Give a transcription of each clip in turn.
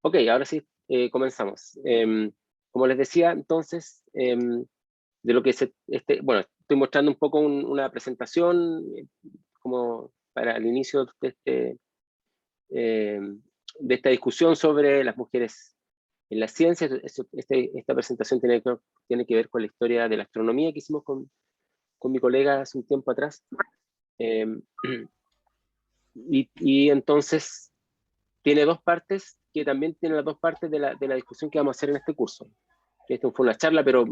Ok, ahora sí, comenzamos. Como les decía, entonces, de lo que bueno, estoy mostrando un poco una presentación como para el inicio de esta discusión sobre las mujeres en la ciencia. Esta presentación tiene que ver con la historia de la astronomía que hicimos con mi colega hace un tiempo atrás. Em, y entonces tiene dos partes, que también tiene las dos partes de la discusión que vamos a hacer en este curso. Esto fue una charla, pero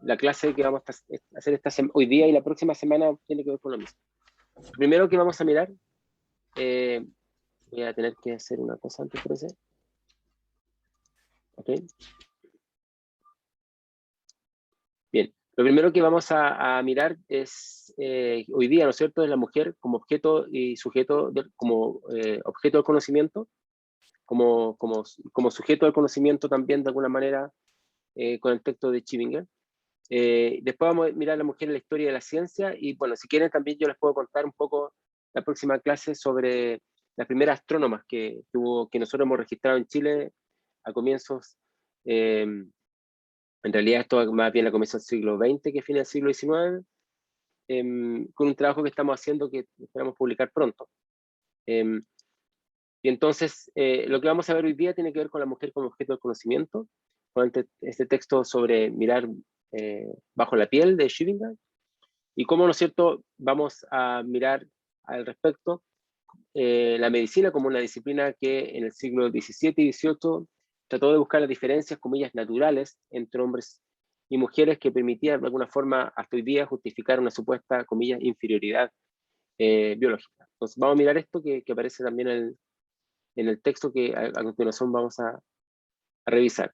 la clase que vamos a hacer hoy día y la próxima semana tiene que ver con lo mismo. Lo primero que vamos a mirar, voy a tener que hacer una cosa antes, parece. Ok. Bien, lo primero que vamos a mirar es, hoy día, ¿no es cierto?, es la mujer como objeto y sujeto, como objeto del conocimiento, como sujeto del conocimiento también, de alguna manera, con el texto de Cheevinger. Después vamos a mirar a la mujer en la historia de la ciencia y, bueno, si quieren también yo les puedo contar un poco la próxima clase sobre las primeras astrónomas que nosotros hemos registrado en Chile a comienzos, en realidad esto más bien a comienzos del siglo XX que fines del siglo XIX, con un trabajo que estamos haciendo que esperamos publicar pronto. Y entonces, lo que vamos a ver hoy día tiene que ver con la mujer como objeto del conocimiento, con este texto sobre mirar bajo la piel de Schrödinger, y cómo, ¿no es cierto?, vamos a mirar al respecto la medicina como una disciplina que en el siglo XVII y XVIII trató de buscar las diferencias, comillas, naturales entre hombres y mujeres que permitían de alguna forma hasta hoy día justificar una supuesta, comillas, inferioridad biológica. Entonces vamos a mirar esto que aparece también en el texto que a continuación vamos a revisar.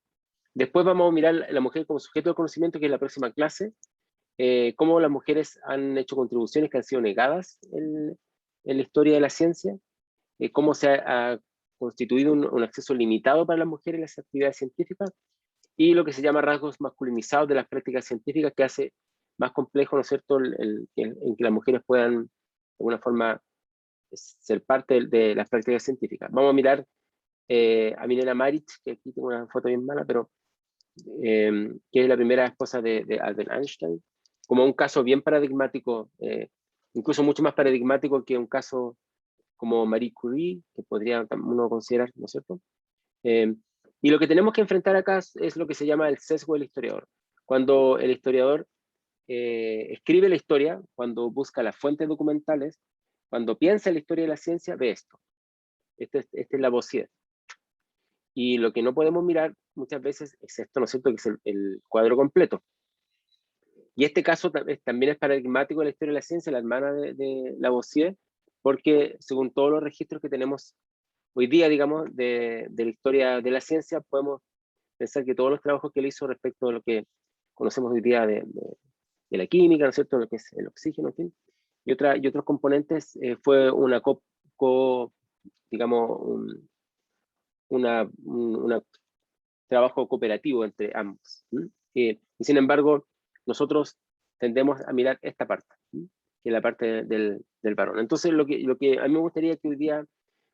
Después vamos a mirar la mujer como sujeto de conocimiento, que es la próxima clase, cómo las mujeres han hecho contribuciones que han sido negadas en la historia de la ciencia, cómo se ha constituido un acceso limitado para las mujeres en las actividades científicas, y lo que se llama rasgos masculinizados de las prácticas científicas, que hace más complejo, ¿no es cierto?, en que las mujeres puedan, de alguna forma, ser parte de las prácticas científicas. Vamos a mirar a Milena Maric, que aquí tengo una foto bien mala, pero que es la primera esposa de Albert Einstein, como un caso bien paradigmático, incluso mucho más paradigmático que un caso como Marie Curie, que podría uno considerar, ¿no es cierto? Y lo que tenemos que enfrentar acá es lo que se llama el sesgo del historiador. Cuando el historiador escribe la historia, cuando busca las fuentes documentales, cuando piensa en la historia de la ciencia, ve esto. Esta es la voz. Y lo que no podemos mirar muchas veces es esto, ¿no es cierto?, que es el cuadro completo. Y este caso también es paradigmático de la historia de la ciencia, la hermana de Lavoisier, porque según todos los registros que tenemos hoy día, digamos, de la historia de la ciencia, podemos pensar que todos los trabajos que él hizo respecto a lo que conocemos hoy día de la química, ¿no es cierto?, lo que es el oxígeno, en fin, y otros componentes, fue digamos, un trabajo cooperativo entre ambos. Y sin embargo, nosotros tendemos a mirar esta parte, que es la parte del varón. Entonces, lo que a mí me gustaría que hoy día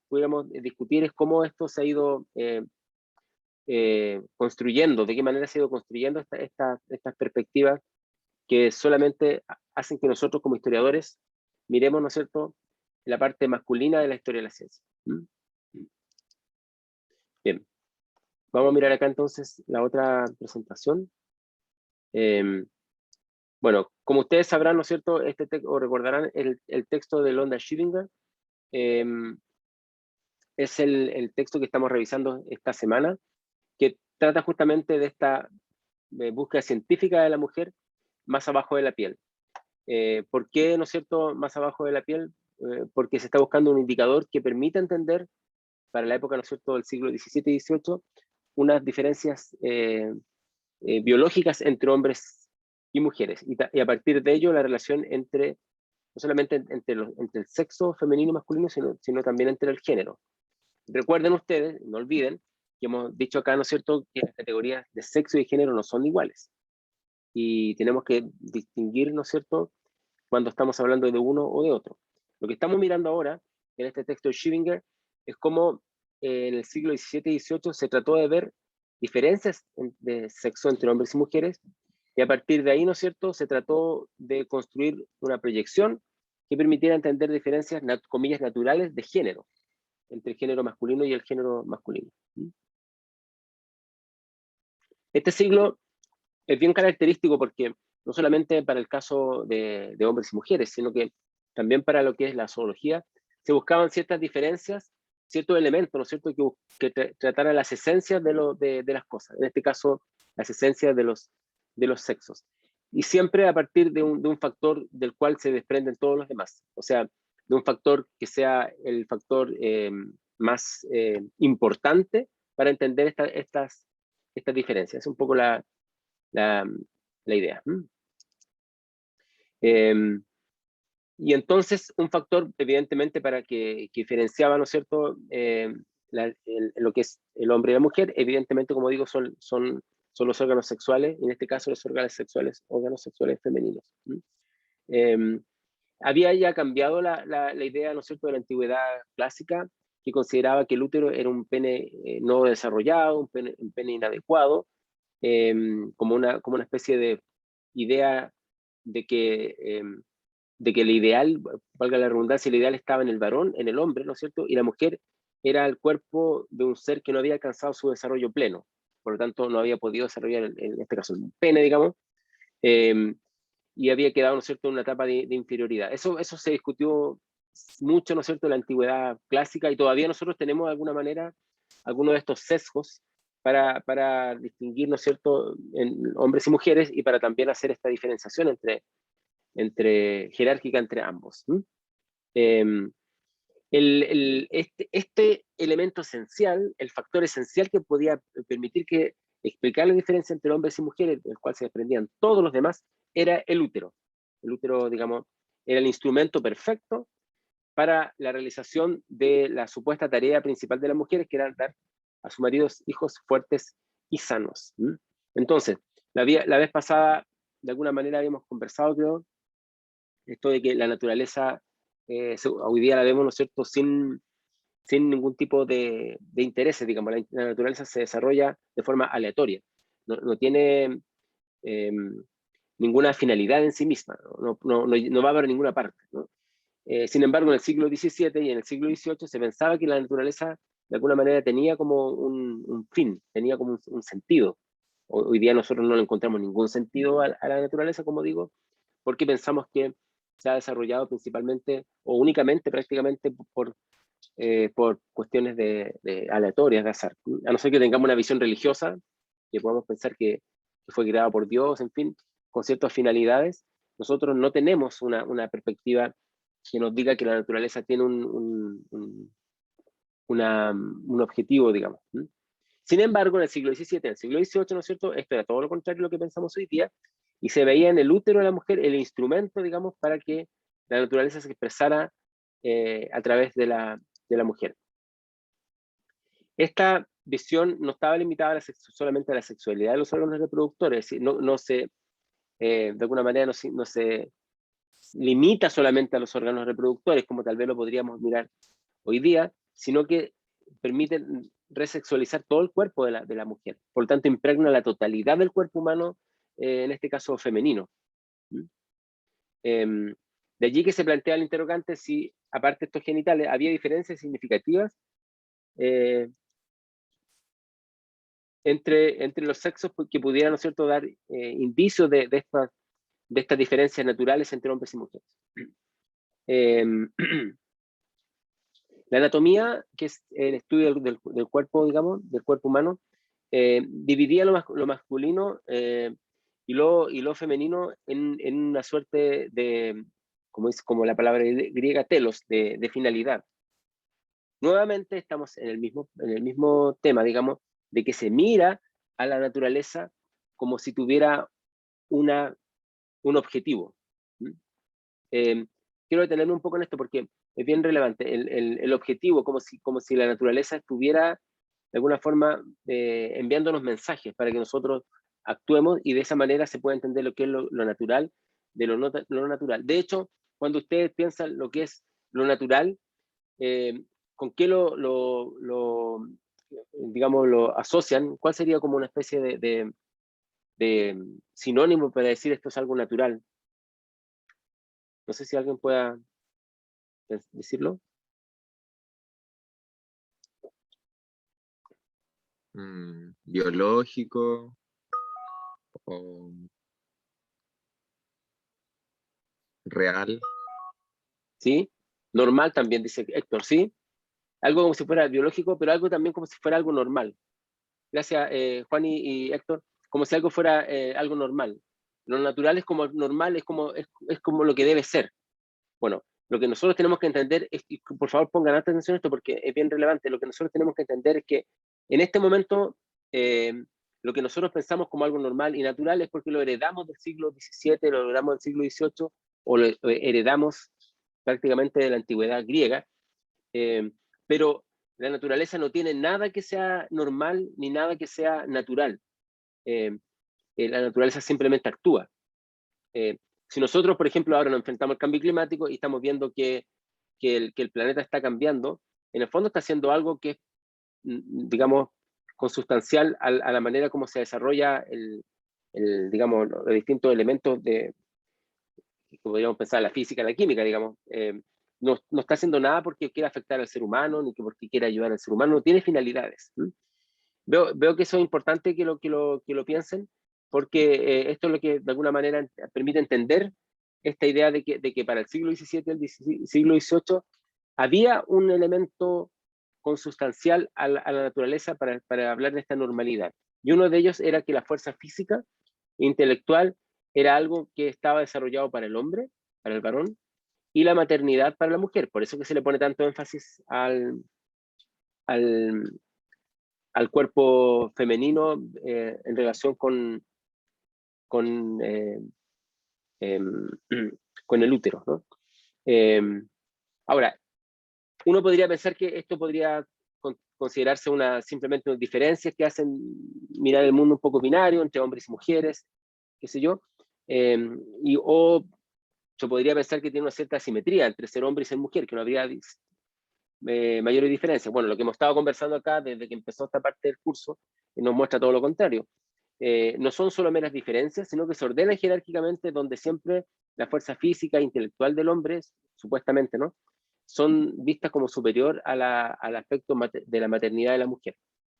pudiéramos discutir es cómo esto se ha ido construyendo, de qué manera se ha ido construyendo estas perspectivas que solamente hacen que nosotros como historiadores miremos, ¿no es cierto?, la parte masculina de la historia de la ciencia. Bien, vamos a mirar acá entonces la otra presentación. Bueno, como ustedes sabrán, ¿no es cierto?, o recordarán, el texto de Londa Schrödinger es el texto que estamos revisando esta semana, que trata justamente de esta búsqueda científica de la mujer más abajo de la piel. ¿Por qué, no es cierto, más abajo de la piel? Porque se está buscando un indicador que permita entender, para la época, ¿no es cierto?, del siglo XVII y XVIII, unas diferencias biológicas entre hombres y mujeres, y a partir de ello la relación entre, no solamente entre el sexo femenino y masculino, sino también entre el género. Recuerden ustedes, no olviden, que hemos dicho acá, ¿no es cierto?, que las categorías de sexo y género no son iguales, y tenemos que distinguir, ¿no es cierto?, cuando estamos hablando de uno o de otro. Lo que estamos mirando ahora, en este texto de Schrödinger, es cómo en el siglo XVII y XVIII se trató de ver diferencias de sexo entre hombres y mujeres, y a partir de ahí, ¿no es cierto?, se trató de construir una proyección que permitiera entender diferencias, comillas, naturales de género, entre el género masculino y el género masculino. Este siglo es bien característico porque no solamente para el caso de hombres y mujeres, sino que también para lo que es la zoología, se buscaban ciertas diferencias, ciertos elementos, ¿no es cierto?, que trataran las esencias de las cosas, en este caso, las esencias de los sexos. Y siempre a partir de un factor del cual se desprenden todos los demás. O sea, de un factor que sea el factor más importante para entender estas diferencias. Es un poco la idea. Y entonces un factor, evidentemente, para que diferenciaba, ¿no es cierto?, lo que es el hombre y la mujer, evidentemente, como digo, son los órganos sexuales, y en este caso los órganos sexuales femeninos. Había ya cambiado la idea, ¿no es cierto?, de la antigüedad clásica, que consideraba que el útero era un pene no desarrollado, un pene inadecuado, como una especie de idea de que el ideal, valga la redundancia, el ideal estaba en el varón, en el hombre, ¿no es cierto? Y la mujer era el cuerpo de un ser que no había alcanzado su desarrollo pleno, por lo tanto no había podido desarrollar, en este caso, el pene, digamos, y había quedado, ¿no es cierto?, en una etapa de inferioridad. Eso se discutió mucho, ¿no es cierto?, en la antigüedad clásica, y todavía nosotros tenemos de alguna manera algunos de estos sesgos para distinguir, ¿no es cierto?, en hombres y mujeres, y para también hacer esta diferenciación jerárquica entre ambos. Este elemento esencial, el factor esencial que podía permitir que explicar la diferencia entre hombres y mujeres, del cual se desprendían todos los demás, era el útero. El útero, digamos, era el instrumento perfecto para la realización de la supuesta tarea principal de las mujeres, que era dar a sus maridos hijos fuertes y sanos. Entonces, la vez pasada, de alguna manera habíamos conversado, creo, esto de que la naturaleza, hoy día la vemos, ¿no es cierto?, sin ningún tipo de intereses, digamos, la naturaleza se desarrolla de forma aleatoria, no tiene ninguna finalidad en sí misma, no va a haber ninguna parte, ¿no? Sin embargo, en el siglo XVII y en el siglo XVIII se pensaba que la naturaleza de alguna manera tenía como un fin, tenía como un sentido. Hoy día nosotros no le encontramos ningún sentido a la naturaleza, como digo, porque pensamos que se ha desarrollado principalmente o únicamente prácticamente por cuestiones aleatorias, de azar. A no ser que tengamos una visión religiosa, que podamos pensar que fue creada por Dios, en fin, con ciertas finalidades, nosotros no tenemos una perspectiva que nos diga que la naturaleza tiene un objetivo, digamos. Sin embargo, en el siglo XVII, en el siglo XVIII, ¿no es cierto?, esto era todo lo contrario de lo que pensamos hoy día, y se veía en el útero de la mujer el instrumento, digamos, para que la naturaleza se expresara a través de la mujer. Esta visión no estaba limitada solamente a la sexualidad de los órganos reproductores, de alguna manera no se limita solamente a los órganos reproductores, como tal vez lo podríamos mirar hoy día, sino que permite resexualizar todo el cuerpo de la mujer. Por lo tanto, impregna la totalidad del cuerpo humano, en este caso femenino. De allí que se plantea el interrogante si, aparte de estos genitales, había diferencias significativas entre los sexos que pudieran, ¿no es cierto?, dar indicios de estas diferencias naturales entre hombres y mujeres. La anatomía, que es el estudio del cuerpo, digamos, del cuerpo humano, dividía lo masculino y lo femenino en una suerte de, como la palabra griega, telos, de finalidad. Nuevamente estamos en el mismo tema, digamos, de que se mira a la naturaleza como si tuviera un objetivo. Quiero detenerme un poco en esto porque es bien relevante. El objetivo, como si la naturaleza estuviera de alguna forma enviándonos mensajes para que nosotros actuemos, y de esa manera se puede entender lo que es lo natural de lo no natural. De hecho, cuando ustedes piensan lo que es lo natural, ¿con qué digamos, lo asocian? ¿Cuál sería como una especie de sinónimo para decir esto es algo natural? No sé si alguien pueda decirlo. Biológico o real. ¿Sí? Normal también, dice Héctor, ¿sí? Algo como si fuera biológico, pero algo también como si fuera algo normal. Gracias, Juan y Héctor. Como si algo fuera algo normal. Lo natural es como normal, es como lo que debe ser. Bueno, lo que nosotros tenemos que entender, y por favor pongan atención a esto porque es bien relevante, lo que nosotros tenemos que entender es que en este momento lo que nosotros pensamos como algo normal y natural es porque lo heredamos del siglo XVII, lo heredamos del siglo XVIII o lo heredamos prácticamente de la antigüedad griega, pero la naturaleza no tiene nada que sea normal ni nada que sea natural. La naturaleza simplemente actúa. Si nosotros, por ejemplo, ahora nos enfrentamos al cambio climático y estamos viendo que el planeta está cambiando, en el fondo está haciendo algo que es, digamos, consustancial a la manera como se desarrolla digamos, los distintos elementos que podríamos pensar, la física, la química, digamos. No está haciendo nada porque quiera afectar al ser humano, ni porque quiera ayudar al ser humano, no tiene finalidades. Veo que eso es importante que lo piensen, porque esto es lo que de alguna manera permite entender esta idea de que para el siglo XVII y el siglo XVIII había un elemento consustancial a la naturaleza para hablar de esta normalidad. Y uno de ellos era que la fuerza física e intelectual era algo que estaba desarrollado para el hombre, para el varón, y la maternidad para la mujer. Por eso que se le pone tanto énfasis al, al cuerpo femenino en relación con, eh, con el útero, ¿no? Ahora, uno podría pensar que esto podría considerarse simplemente unas diferencias que hacen mirar el mundo un poco binario entre hombres y mujeres, qué sé yo, o se podría pensar que tiene una cierta asimetría entre ser hombre y ser mujer, que no habría mayores diferencias. Bueno, lo que hemos estado conversando acá desde que empezó esta parte del curso nos muestra todo lo contrario. No son solo meras diferencias, sino que se ordenan jerárquicamente donde siempre la fuerza física e intelectual del hombre, supuestamente, ¿no? Son vistas como superior al aspecto de la maternidad de la mujer.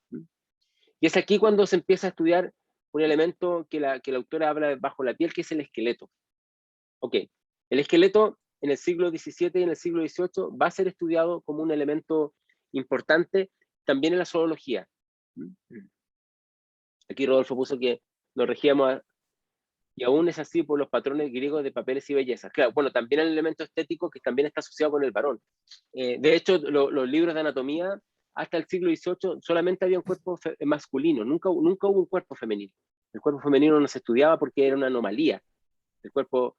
Y es aquí cuando se empieza a estudiar un elemento que la autora habla bajo la piel, que es el esqueleto. Ok, el esqueleto en el siglo XVII y en el siglo XVIII va a ser estudiado como un elemento importante también en la zoología. Aquí Rodolfo puso que nos regíamos y aún es así por los patrones griegos de papeles y bellezas. Claro, bueno, también el elemento estético que también está asociado con el varón. De hecho, los libros de anatomía hasta el siglo XVIII solamente había un cuerpo masculino, nunca hubo un cuerpo femenino. El cuerpo femenino no se estudiaba porque era una anomalía. El cuerpo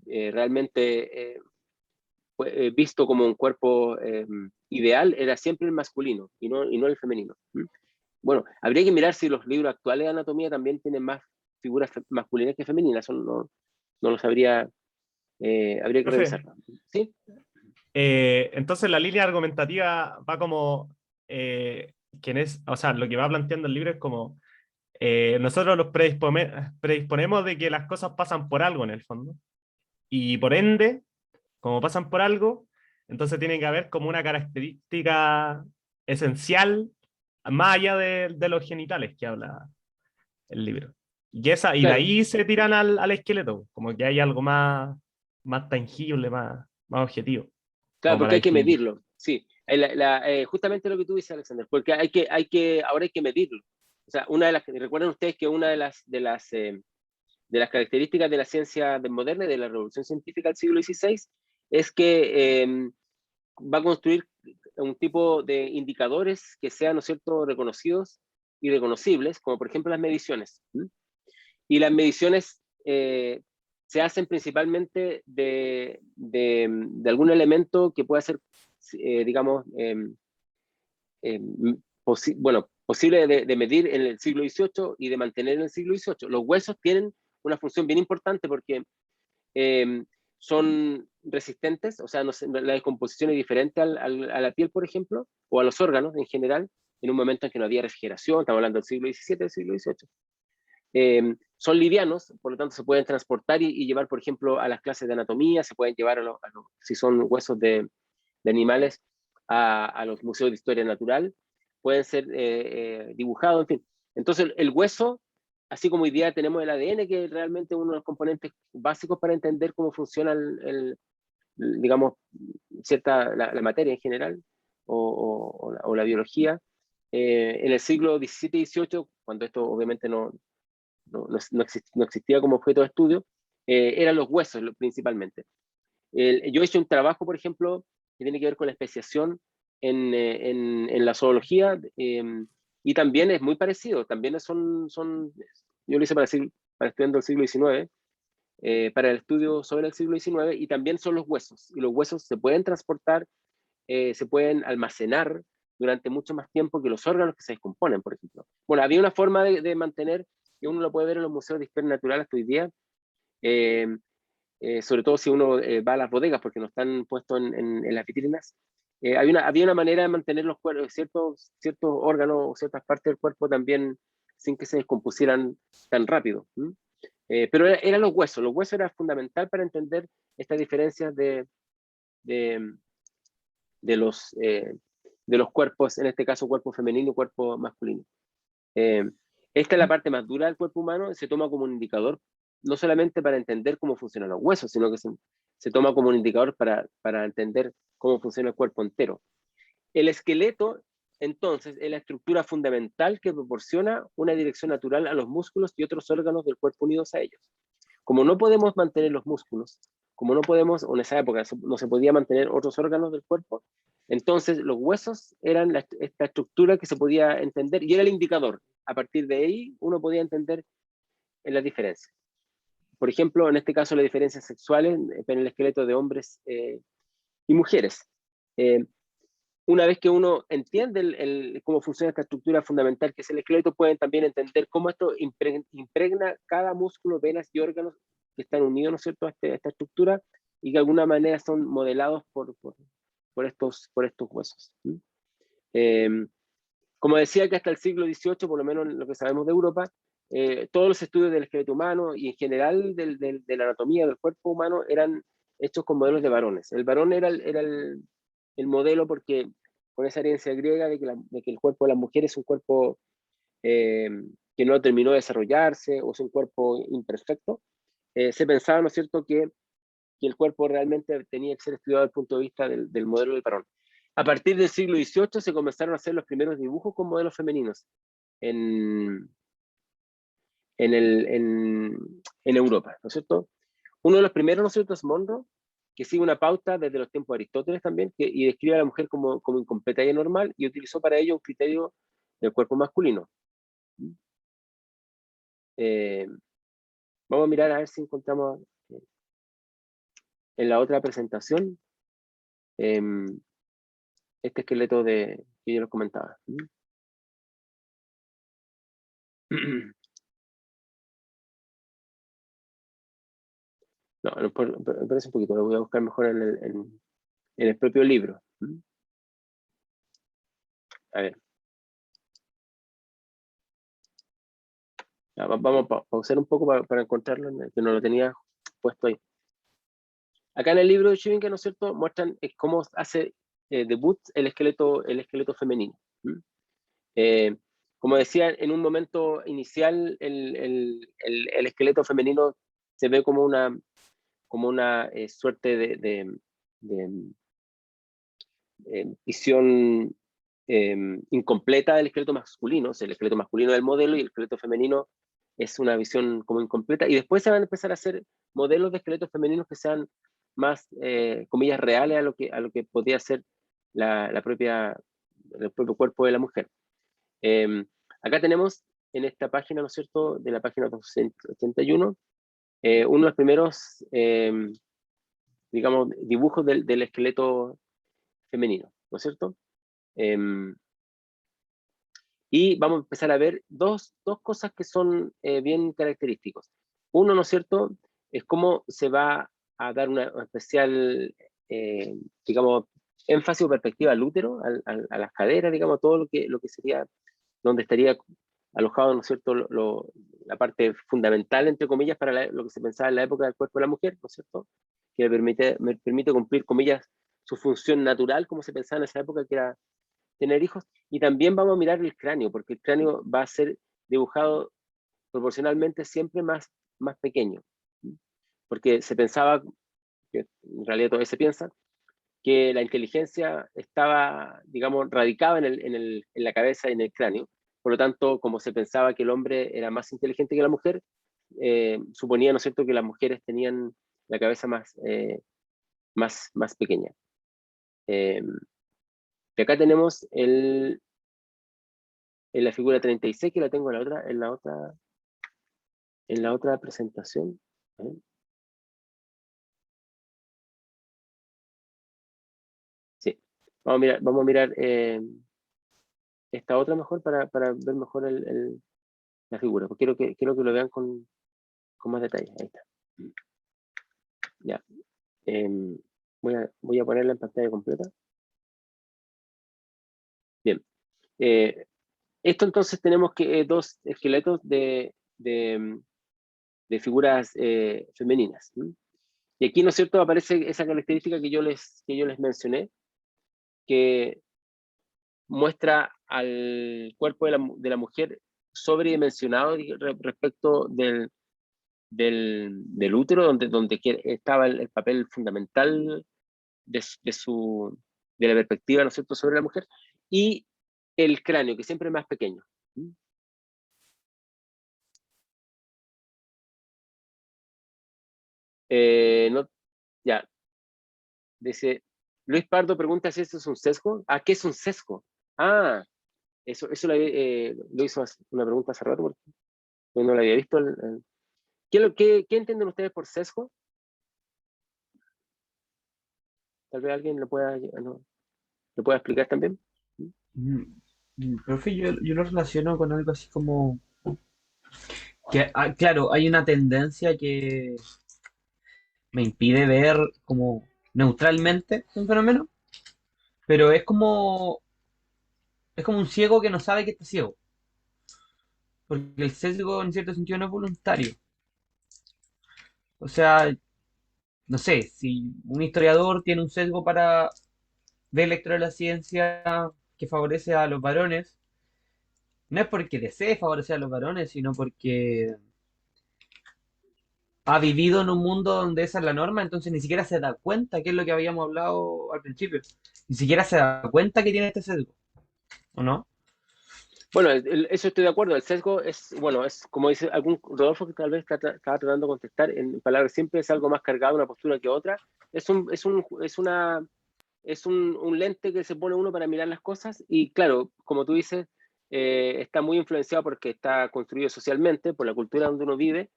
realmente visto como un cuerpo ideal era siempre el masculino y no el femenino. Bueno, habría que mirar si los libros actuales de anatomía también tienen más figuras masculinas que femeninas, eso no lo sabría, habría que Profe, revisarlo. ¿Sí? entonces la línea argumentativa va como, o sea, lo que va planteando el libro es como, nosotros los predisponemos de que las cosas pasan por algo en el fondo, y por ende, como pasan por algo, entonces tiene que haber como una característica esencial más allá de los genitales que habla el libro. Y de Claro, ahí se tiran al esqueleto, como que hay algo más tangible, más objetivo, claro, como porque para hay que distinguir. medirlo, sí. Justamente lo que tú dices, Alexander, porque ahora hay que medirlo. O sea, recuerden ustedes que una de las características de la ciencia moderna y de la revolución científica del siglo XVI es que va a construir un tipo de indicadores que sean, ¿no es cierto?, reconocidos y reconocibles, como por ejemplo las mediciones. Y las mediciones se hacen principalmente de algún elemento que pueda ser, digamos, posible de medir en el siglo XVIII y de mantener en el siglo XVIII. Los huesos tienen una función bien importante porque son resistentes, o sea, la descomposición es diferente a la piel, por ejemplo, o a los órganos en general, en un momento en que no había refrigeración, estamos hablando del siglo XVII, del siglo XVIII. Son livianos, por lo tanto se pueden transportar y llevar, por ejemplo, a las clases de anatomía, se pueden llevar, si son huesos de animales, a los museos de historia natural, pueden ser dibujados, en fin. Entonces el hueso, así como hoy día tenemos el ADN, que es realmente uno de los componentes básicos para entender cómo funciona digamos, la materia en general, o la biología, en el siglo XVII y XVIII, cuando esto obviamente no existía como objeto de estudio, eran los huesos principalmente. Yo he hecho un trabajo, por ejemplo, que tiene que ver con la especiación en la zoología, y también es muy parecido, también yo lo hice para estudiando el siglo XIX, para el estudio sobre el siglo XIX, y también son los huesos, y los huesos se pueden transportar, se pueden almacenar durante mucho más tiempo que los órganos que se descomponen, por ejemplo. Bueno, había una forma de mantener, que uno lo puede ver en los museos de historia natural hasta hoy día, sobre todo si uno va a las bodegas, porque no están puestos en las vitrinas. Había una manera de mantener los ciertos órganos o ciertas partes del cuerpo también sin que se descompusieran tan rápido. Pero eran los huesos eran fundamental para entender estas diferencias de los cuerpos, en este caso cuerpo femenino y cuerpo masculino. Esta es la parte más dura del cuerpo humano, se toma como un indicador, no solamente para entender cómo funcionan los huesos, sino que se toma como un indicador para entender cómo funciona el cuerpo entero. El esqueleto, entonces, es la estructura fundamental que proporciona una dirección natural a los músculos y otros órganos del cuerpo unidos a ellos. Como no podemos mantener los músculos, como no podemos, o en esa época no se podía mantener otros órganos del cuerpo, entonces los huesos eran esta estructura que se podía entender y era el indicador. A partir de ahí uno podía entender las diferencias. Por ejemplo, en este caso las diferencias sexuales en el esqueleto de hombres y mujeres. Una vez que uno entiende cómo funciona esta estructura fundamental que es el esqueleto, pueden también entender cómo esto impregna cada músculo, venas y órganos que están unidos, ¿no es cierto?, a esta estructura, y que de alguna manera son modelados por estos huesos. Como decía, que hasta el siglo XVIII, por lo menos lo que sabemos de Europa, todos los estudios del esqueleto humano y en general de la anatomía del cuerpo humano eran hechos con modelos de varones. El varón era el modelo, porque con esa herencia griega de que el cuerpo de las mujeres es un cuerpo que no terminó de desarrollarse, o es un cuerpo imperfecto, se pensaba, ¿no es cierto?, que el cuerpo realmente tenía que ser estudiado desde el punto de vista del modelo del varón. A partir del siglo XVIII se comenzaron a hacer los primeros dibujos con modelos femeninos en Europa, ¿no es cierto? Uno de los primeros, ¿no es cierto?, es Monroe, que sigue una pauta desde los tiempos de Aristóteles también, y describe a la mujer como incompleta y anormal, y utilizó para ello un criterio del cuerpo masculino. Vamos a mirar a ver si encontramos en la otra presentación este esqueleto que yo les comentaba. No, me parece un poquito, lo voy a buscar mejor en el propio libro. A ver. Vamos a pausar un poco para encontrarlo, que no lo tenía puesto ahí. Acá en el libro de Schwinger, ¿no es cierto?, muestran cómo hace debut el esqueleto femenino. Como decía, en un momento inicial, el esqueleto femenino se ve como una suerte de visión incompleta del esqueleto masculino. O sea, el esqueleto masculino del modelo y el esqueleto femenino es una visión como incompleta, y después se van a empezar a hacer modelos de esqueletos femeninos que sean más, comillas, reales a lo que podría ser el propio cuerpo de la mujer. Acá tenemos en esta página, ¿no es cierto?, de la página 281, uno de los primeros, digamos, dibujos del esqueleto femenino, ¿no es cierto? Y vamos a empezar a ver dos cosas que son bien característicos. Uno, ¿no es cierto?, es cómo se va a dar una especial, digamos, énfasis o perspectiva al útero, a las caderas, digamos, todo lo que sería, donde estaría alojado, ¿no es cierto?, la parte fundamental, entre comillas, para lo que se pensaba en la época del cuerpo de la mujer, ¿no es cierto?, que me permite cumplir, comillas, su función natural, como se pensaba en esa época, que era tener hijos. Y también vamos a mirar el cráneo, porque el cráneo va a ser dibujado proporcionalmente siempre más pequeño, porque se pensaba, que en realidad todavía se piensa, que la inteligencia estaba, digamos, radicada en la cabeza y en el cráneo. Por lo tanto, como se pensaba que el hombre era más inteligente que la mujer, suponía, ¿no es cierto?, que las mujeres tenían la cabeza más pequeña. Y acá tenemos en la figura 36, que la tengo en la otra presentación. Sí, vamos a mirar esta otra mejor para ver mejor la figura, porque quiero que lo vean con más detalle. Ahí está. Ya. Voy a ponerla en pantalla completa. Bien. Esto entonces tenemos dos esqueletos de figuras femeninas. Y aquí, ¿no es cierto?, aparece esa característica que yo les mencioné, que muestra al cuerpo de la mujer sobredimensionado respecto del útero, donde estaba el papel fundamental de la perspectiva, ¿no es cierto?, sobre la mujer, y el cráneo, que siempre es más pequeño. No, ya. Dice, Luis Pardo pregunta si esto es un sesgo. ¿Qué es un sesgo? Eso lo hizo una pregunta hace rato, porque no lo había visto. ¿Qué entienden ustedes por sesgo? Tal vez alguien lo pueda explicar también. Profe, yo lo relaciono con algo así como que, claro, hay una tendencia que me impide ver como neutralmente un fenómeno, pero es como un ciego que no sabe que está ciego, porque el sesgo en cierto sentido no es voluntario. O sea, no sé, si un historiador tiene un sesgo para ver la historia de la ciencia que favorece a los varones, no es porque desee favorecer a los varones, sino porque ha vivido en un mundo donde esa es la norma, entonces ni siquiera se da cuenta, que es lo que habíamos hablado al principio. Ni siquiera se da cuenta que tiene este sesgo, ¿o no? Bueno, eso estoy de acuerdo. El sesgo es, bueno, es como dice algún Rodolfo, que tal vez estaba tratando de contestar, en palabras siempre es algo más cargado, una postura que otra. Es un lente que se pone uno para mirar las cosas, y claro, como tú dices, está muy influenciado porque está construido socialmente, por la cultura donde uno vive,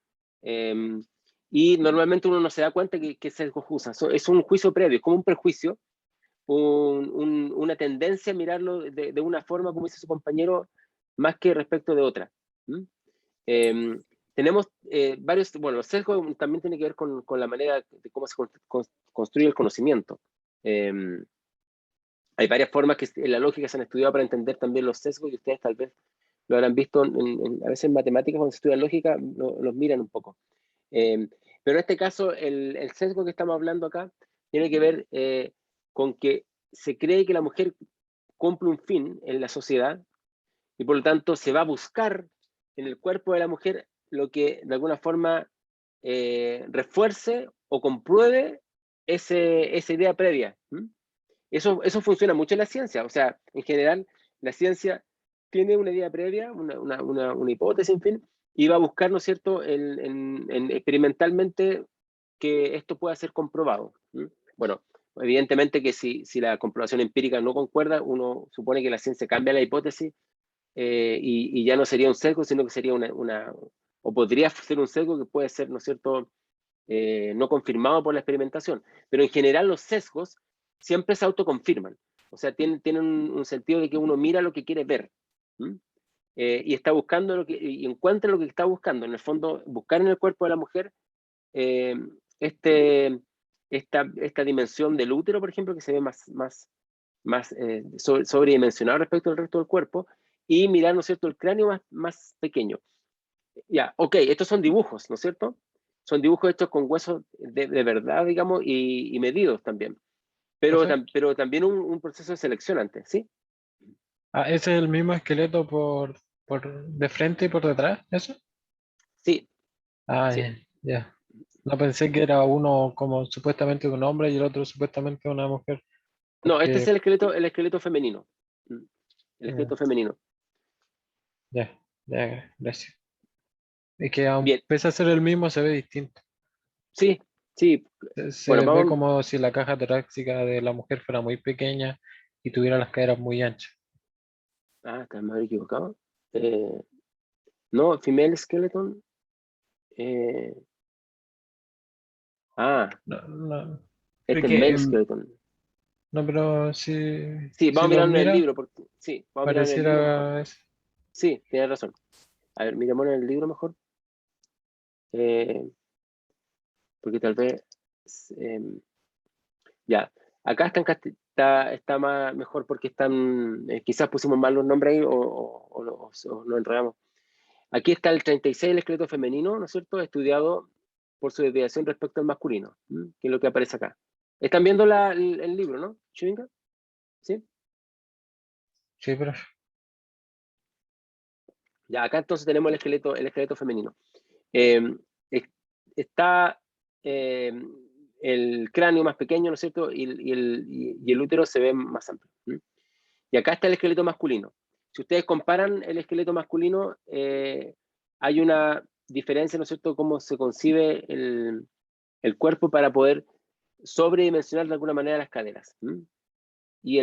y normalmente uno no se da cuenta que sesgo usa. Es un juicio previo, es como un prejuicio, una tendencia a mirarlo de una forma, como dice su compañero, más que respecto de otra. Tenemos varios, bueno, los sesgos también tienen que ver con la manera de cómo se construye el conocimiento. Hay varias formas que en la lógica se han estudiado para entender también los sesgos, y ustedes tal vez lo habrán visto a veces en matemáticas, cuando se estudia lógica, los miran un poco. Pero en este caso, el sesgo que estamos hablando acá tiene que ver con que se cree que la mujer cumple un fin en la sociedad, y por lo tanto se va a buscar en el cuerpo de la mujer lo que de alguna forma refuerce o compruebe esa idea previa. Eso funciona mucho en la ciencia. O sea, en general, la ciencia tiene una idea previa, una hipótesis, en fin, y va a buscar, ¿no es cierto?, experimentalmente que esto pueda ser comprobado. Bueno, evidentemente que si la comprobación empírica no concuerda, uno supone que la ciencia cambia la hipótesis, y ya no sería un sesgo, sino que sería o podría ser un sesgo que puede ser, ¿no es cierto?, no confirmado por la experimentación. Pero en general los sesgos siempre se autoconfirman. O sea, tienen un sentido de que uno mira lo que quiere ver. Y está buscando y encuentra lo que está buscando. En el fondo, buscar en el cuerpo de la mujer este esta dimensión del útero, por ejemplo, que se ve más sobredimensionado respecto al resto del cuerpo, y mirar, ¿no es cierto?, el cráneo más pequeño. Ya, ok, estos son dibujos, ¿no es cierto? Son dibujos hechos con huesos de verdad, digamos, y medidos también. Pero también un proceso de selección antes, ¿sí? Ah, ¿ese es el mismo esqueleto por de frente y por detrás? ¿Eso? Sí, Ah, sí. ya, ya. No pensé que era uno como supuestamente un hombre y el otro supuestamente una mujer. No, este es Porque, el esqueleto femenino. El esqueleto femenino. ya, ya, gracias. Es que aunque Bien, pese a ser el mismo, se ve distinto. sí, sí. Bueno, Se ve vamos. como si la caja torácica de la mujer fuera muy pequeña y tuviera las caderas muy anchas. Ah, está mal equivocado. No, female skeleton. eh, ah, No, no, este es Porque male skeleton. no, pero si, Sí, si vamos a lo mirarlo en el mira, libro. Sí, vamos a mirar en el libro mejor. pareciera... Sí, tienes razón. A ver, miremos en el libro mejor. Porque tal vez. eh, ya, acá está mejor porque quizás pusimos mal los nombres ahí o nos enredamos. Aquí está el 36, el esqueleto femenino, ¿no es cierto? Estudiado por su desviación respecto al masculino, que es lo que aparece acá. Están viendo el libro, ¿no? ¿Chewinga? ¿Sí? Sí, pero Ya, acá entonces tenemos el esqueleto femenino. Eh, está eh, el cráneo más pequeño, ¿no es cierto? Y el útero se ve más amplio. Y acá está el esqueleto masculino. Si ustedes comparan el esqueleto masculino, hay una diferencia, ¿no es cierto?, cómo se concibe el cuerpo para poder sobredimensionar de alguna manera las caderas. Y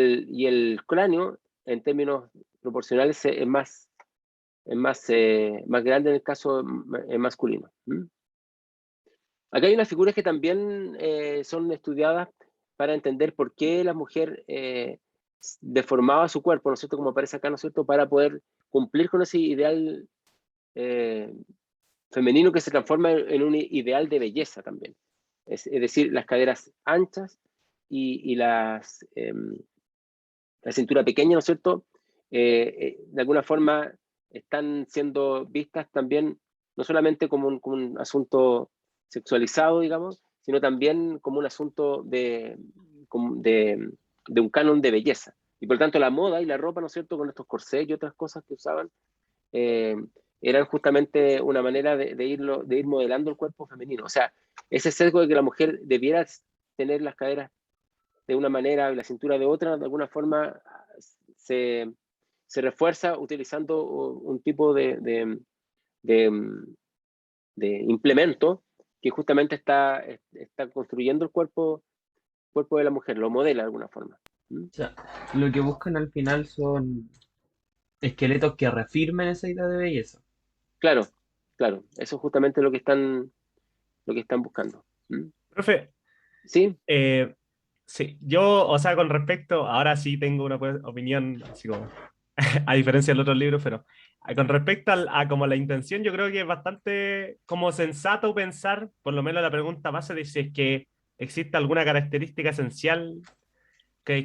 el cráneo, en términos proporcionales, es más grande en el caso masculino. Acá hay unas figuras que también son estudiadas para entender por qué la mujer deformaba su cuerpo, ¿no es cierto?, como aparece acá, ¿no es cierto?, para poder cumplir con ese ideal eh, femenino que se transforma en un ideal de belleza también. Es decir, las caderas anchas y la cintura pequeña, ¿no es cierto?, de alguna forma están siendo vistas también no solamente como un asunto sexualizado, digamos, sino también como un asunto de un canon de belleza. Y por lo tanto la moda y la ropa, ¿no es cierto?, con estos corsés y otras cosas que usaban, eh, eran justamente una manera de ir modelando el cuerpo femenino. O sea, ese sesgo de que la mujer debiera tener las caderas de una manera y la cintura de otra, de alguna forma se, se refuerza utilizando un tipo de implemento que justamente está construyendo el cuerpo de la mujer, lo modela de alguna forma. O sea, lo que buscan al final son esqueletos que reafirmen esa idea de belleza. Claro, claro, eso es justamente lo que están buscando. Profe, ¿Sí? sí, yo, o sea, con respecto, ahora sí tengo una opinión, así como, a diferencia del otro libro, pero con respecto a como la intención, yo creo que es bastante como sensato pensar, por lo menos la pregunta base de si es que existe alguna característica esencial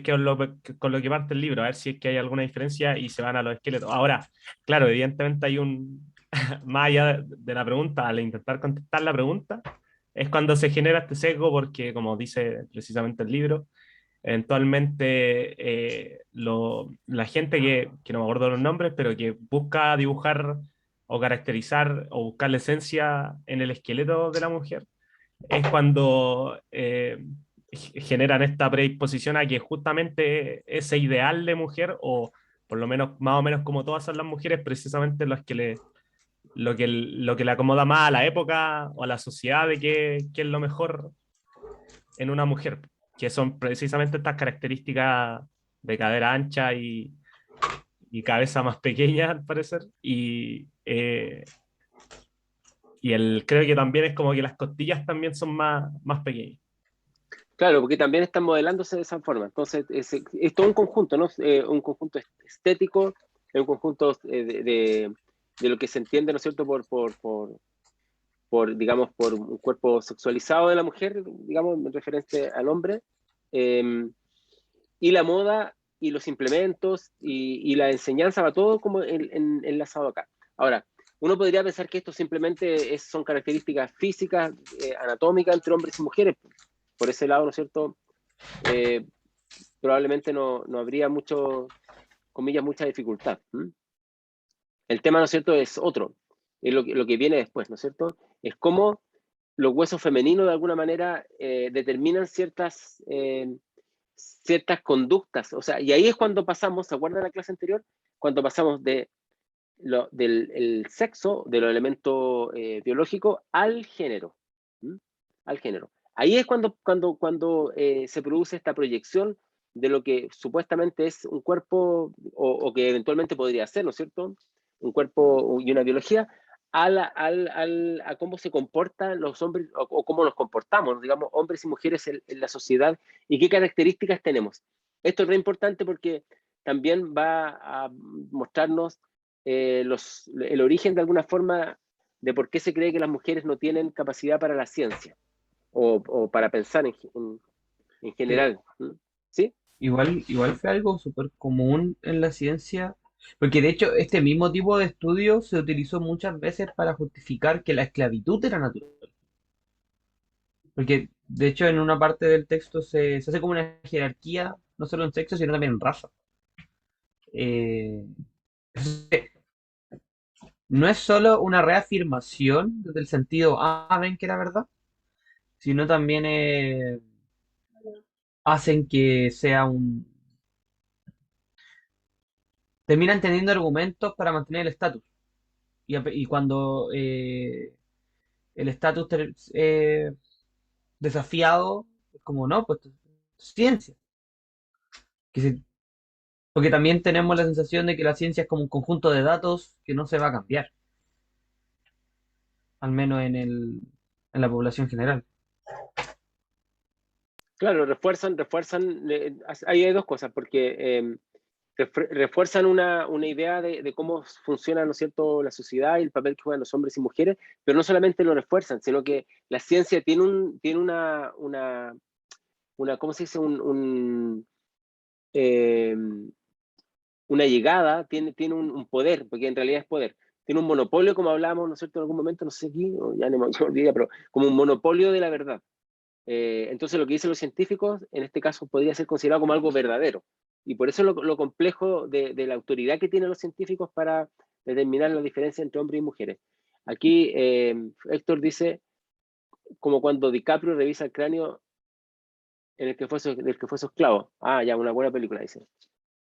con lo que parte el libro, a ver si es que hay alguna diferencia y se van a los esqueletos. Ahora, claro, evidentemente hay más allá de la pregunta, al intentar contestar la pregunta, es cuando se genera este sesgo porque, como dice precisamente el libro, eventualmente la gente que no me acuerdo los nombres, pero que busca dibujar o caracterizar o buscar la esencia en el esqueleto de la mujer, es cuando generan esta predisposición a que justamente ese ideal de mujer, o por lo menos más o menos como todas son las mujeres, precisamente lo que le acomoda más a la época o a la sociedad de qué es lo mejor en una mujer, que son precisamente estas características de cadera ancha y cabeza más pequeña, al parecer, y creo que también es como que las costillas también son más pequeñas. Claro, porque también están modelándose de esa forma. Entonces, es todo un conjunto, ¿no? Un conjunto estético, es un conjunto de lo que se entiende, ¿no es cierto?, digamos, por un cuerpo sexualizado de la mujer, digamos, en referencia al hombre, y la moda y los implementos y la enseñanza va todo como enlazado acá. Ahora, uno podría pensar que esto simplemente son características físicas, anatómicas entre hombres y mujeres. Por ese lado, ¿no es cierto? Probablemente no habría comillas, mucha dificultad. El tema, ¿no es cierto?, es otro. Es lo que viene después, ¿no es cierto? Es cómo los huesos femeninos de alguna manera determinan ciertas conductas. O sea, y ahí es cuando pasamos, ¿se acuerdan de la clase anterior? Cuando pasamos del sexo, de los elementos biológicos, al género. Al género. Ahí es cuando se produce esta proyección de lo que supuestamente es un cuerpo, o que eventualmente podría ser, ¿no es cierto?, un cuerpo y una biología, a cómo se comportan los hombres, o cómo nos comportamos, digamos, hombres y mujeres en la sociedad, y qué características tenemos. Esto es re importante porque también va a mostrarnos el origen, de alguna forma, de por qué se cree que las mujeres no tienen capacidad para la ciencia, o para pensar en general. ¿Sí? Igual fue algo súper común en la ciencia, porque de hecho este mismo tipo de estudio se utilizó muchas veces para justificar que la esclavitud era natural. Porque de hecho en una parte del texto se hace como una jerarquía, no solo en sexo, sino también en raza. Eh, no es solo una reafirmación desde el sentido, ven que era verdad, sino también hacen que sea terminan teniendo argumentos para mantener el estatus. Y cuando el estatus desafiado, es como no, pues ciencia. Que porque también tenemos la sensación de que la ciencia es como un conjunto de datos que no se va a cambiar, al menos en la población general. Claro, refuerzan, ahí hay dos cosas, porque refuerzan una idea de cómo funciona, ¿no es cierto?, la sociedad y el papel que juegan los hombres y mujeres, pero no solamente lo refuerzan, sino que la ciencia tiene ¿cómo se dice? Eh, una llegada, tiene un poder, porque en realidad es poder. Tiene un monopolio, como hablábamos, ¿no es cierto?, en algún momento, no sé aquí, ya no me olvidé, pero como un monopolio de la verdad. Entonces lo que dicen los científicos, en este caso, podría ser considerado como algo verdadero. Y por eso lo complejo de la autoridad que tienen los científicos para determinar la diferencia entre hombres y mujeres. Aquí Héctor dice, como cuando DiCaprio revisa el cráneo del que fue su esclavo. Ah, ya, una buena película, dice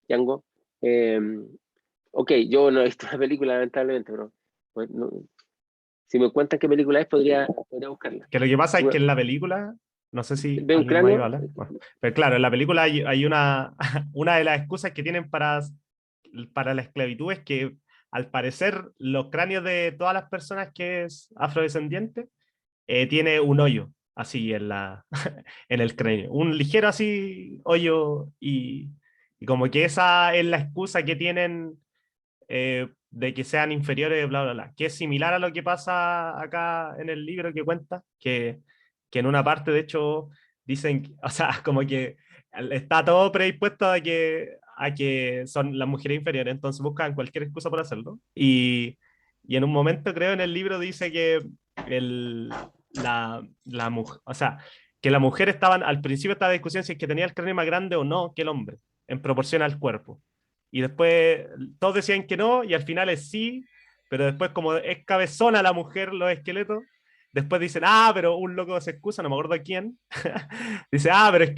Django. Ok, yo no he visto la película, lamentablemente, pero pues, si me cuentan qué película es, podría buscarla. Que lo que pasa es que en la película, no sé si ¿Ve un alguien más iba a cráneo? hablar. Bueno, pero claro, en la película hay una de las excusas que tienen para la esclavitud es que al parecer los cráneos de todas las personas que es afrodescendiente tiene un hoyo así en el cráneo, un ligero así hoyo y como que esa es la excusa que tienen de que sean inferiores, bla, bla, bla, que es similar a lo que pasa acá en el libro que cuenta, que en una parte, de hecho, dicen, o sea, como que está todo predispuesto a que son las mujeres inferiores, entonces buscan cualquier excusa por hacerlo. Y en un momento, creo, en el libro dice que la mujer, o sea, que la mujer al principio estaba la discusión si es que tenía el cráneo más grande o no que el hombre, en proporción al cuerpo. Y después todos decían que no, y al final es sí, pero después como es cabezona la mujer, los esqueletos, después dicen, pero un loco se excusa, no me acuerdo quién, dice, pero es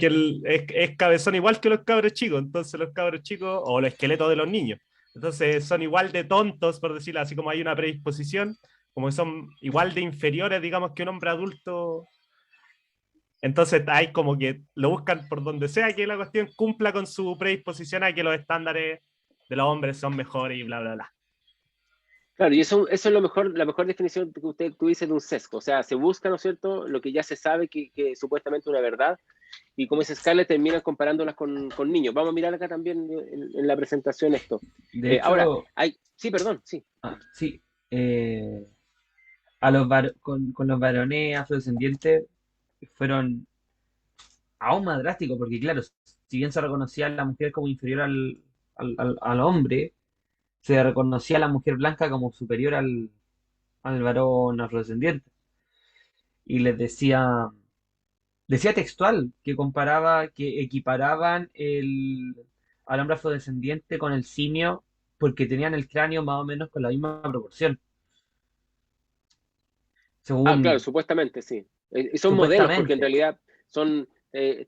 que es cabezón igual que los cabros chicos, entonces los cabros chicos, o los esqueletos de los niños, entonces son igual de tontos, por decirlo así, como hay una predisposición, como que son igual de inferiores, digamos, que un hombre adulto. Entonces hay como que lo buscan por donde sea que la cuestión cumpla con su predisposición a que los estándares de los hombres son mejores y bla, bla, bla. Claro, y eso es la mejor definición que tú dices de un sesgo. O sea, se busca, ¿no es cierto?, lo que ya se sabe que supuestamente es una verdad, y como dice Scarlett, terminan comparándolas con niños. Vamos a mirar acá también en la presentación esto. De Ahora, hecho, sí, perdón, sí. sí, con los varones afrodescendientes fueron aún más drásticos, porque claro, si bien se reconocía a la mujer como inferior al hombre, se reconocía a la mujer blanca como superior al varón afrodescendiente. Y les decía textual que comparaba, que equiparaban al hombre afrodescendiente con el simio porque tenían el cráneo más o menos con la misma proporción, Ah, claro, según supuestamente sí. Y son modelos, porque en supuestamente. realidad son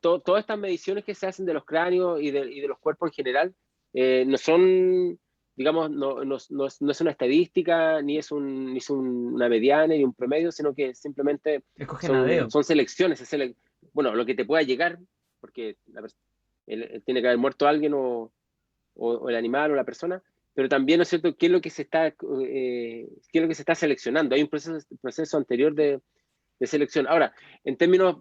todas estas mediciones que se hacen de los cráneos y de los cuerpos en general, no son, digamos, no es una estadística, ni es una mediana, ni un promedio, sino que simplemente Escogen a dedo. son selecciones. Bueno, lo que te pueda llegar, porque tiene que haber muerto alguien o el animal o la persona, pero también, ¿no es cierto?, qué es lo que se está, qué es lo que se está seleccionando. Hay un proceso anterior de selección. Ahora, en términos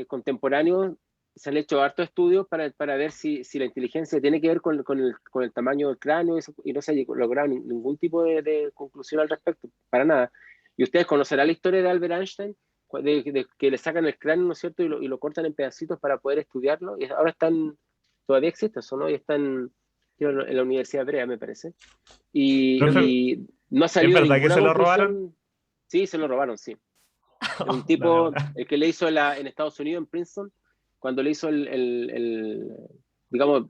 contemporáneos, se han hecho hartos estudios para ver si la inteligencia tiene que ver con el tamaño del cráneo y no se ha logrado ningún tipo de conclusión al respecto, para nada. Y ustedes conocerán la historia de Albert Einstein, de que le sacan el cráneo, ¿no es cierto?, y lo cortan en pedacitos para poder estudiarlo. Y ahora todavía existe eso, ¿no? Y están en la Universidad Hebrea, me parece. Profe, Y no ha ¿es salido verdad que ninguna se lo robaron? conclusión. Sí, se lo robaron, sí. Un La tipo, verdad. el que le hizo en Estados Unidos, en Princeton, cuando le hizo digamos,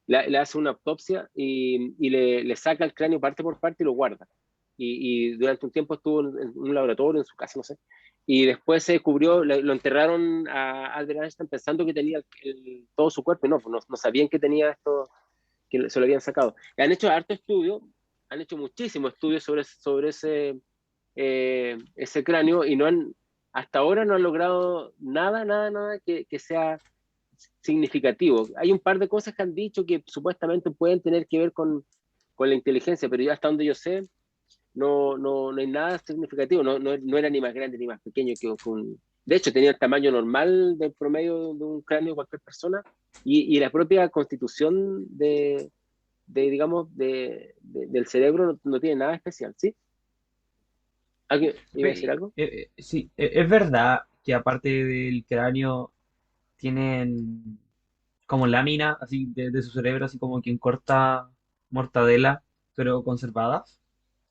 le hace una autopsia y le saca el cráneo parte por parte y lo guarda. Y durante un tiempo estuvo en un laboratorio, en su casa, no sé. Y después se descubrió, lo enterraron a Albert Einstein pensando que tenía todo su cuerpo, y no sabían que tenía esto, que se lo habían sacado. Han hecho harto estudio, han hecho muchísimos estudios sobre ese cráneo y hasta ahora no han logrado nada que sea significativo. Hay un par de cosas que han dicho que supuestamente pueden tener que ver con la inteligencia, pero ya hasta donde yo sé, no hay nada significativo. No era ni más grande ni más pequeño de hecho, tenía el tamaño normal del promedio de un cráneo de cualquier persona y la propia constitución digamos, del cerebro no tiene nada especial, ¿sí? ¿Alguien iba a decir algo? Sí, es verdad que aparte del cráneo tienen como lámina así de su cerebro, así como quien corta mortadela, pero conservadas.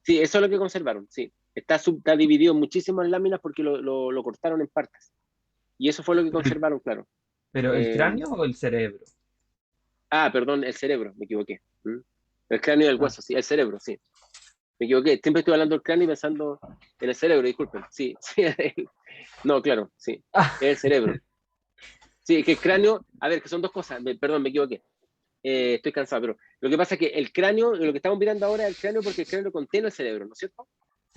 Sí, eso es lo que conservaron, sí. Está dividido en muchísimas láminas porque lo cortaron en partes. Y eso fue lo que Pero el, conservaron, claro. pero el Eh, cráneo o el cerebro. Perdón, el cerebro, me equivoqué. ¿Mm? El cráneo y el Ah, hueso, sí, el cerebro, sí. Me equivoqué. Siempre estoy hablando del cráneo y pensando en el cerebro, disculpen. Sí, sí. No, claro, sí. ah, Es el cerebro. Sí, que el cráneo, a ver, que son dos cosas. Perdón, me equivoqué. Estoy cansado, pero lo que pasa es que el cráneo, lo que estamos mirando ahora es el cráneo porque el cráneo contiene el cerebro, ¿no es cierto?